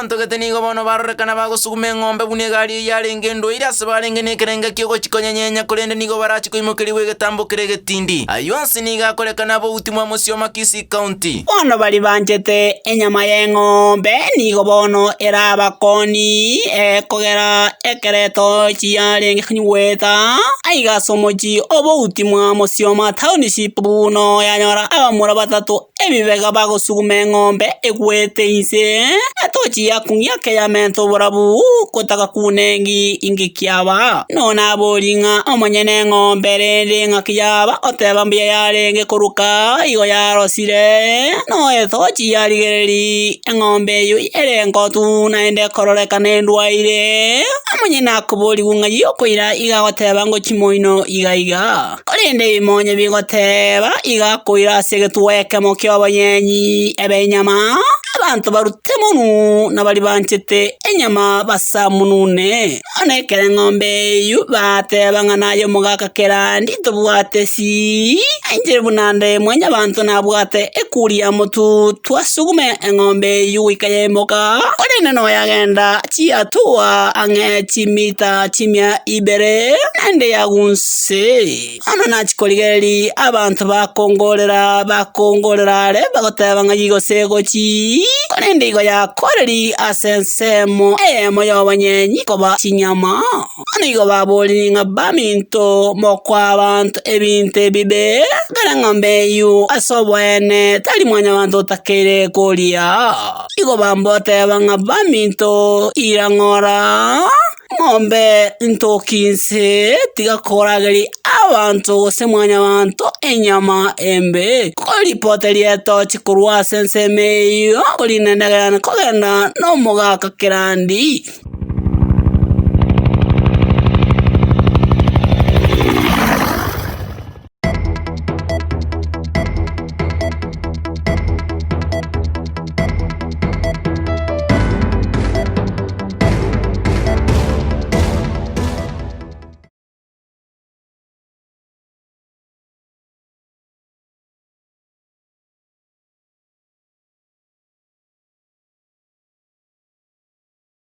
abantu getenigo bono barorekana bagosugume ng'ombe bune gari yarenge ndoira asebarenge nekerenge kyogo chikonyanyenya kurende nigo barachikoimukiriwe getambo kire getindi ayonsi niga korekana bo utimwa musioma Kisii County bono bali banjete enyama y'eng'ombe nigo bono erabakoni kogera ekereto chiyarenge khnyuweta aiga somoji obo utimwa musioma township buno yanyora abamura batatu ebibega bagosugume ng'ombe egwete ise atochi yakungia keyamento burabu kotaka kunengi ingikiaba nona bolinga omanyene ng'ombe rende ngakiyaba oteba mbia yarenge koruka igo yarosire no etochi yarigereri ng'ombe yu erengo tu naende kororeka nendwaire amanyena kuboli gunga yokoira iga goteba ngo chimoino iga korende bimonye bigoteba iga koira segetuweke mokyo abanyenyi ebenyama abantu barutemunu nabali banchete enyama basamunune onekere ng'ombe yu batebanga nayo mugaka kerandi tobwate si anjere bunande mwenya abantu nabwate ekuria mutu twasugume eng'ombe yu ikayemoka orene no yagenda chiatua ange chimita chimya ibere nande yagunse ano nachikoligeri abantu bakongorera re bagotebanga yigo sego chi korende igo ya koreri asensemo emo y'abanyenyi koba chinyama ano igo baboli nga baminto mokwa abantu ebinte bibe gara ng'ombe yu asobwene tali mwanya abantu takere kolia igo bambote banga baminto irangora ng'ombe ntokinse tigakorageri abantu gose mwanya abantu enyama embe koripoteri eto chikurwa sensemeyo kolinendagana kogenda no mugaka kerandi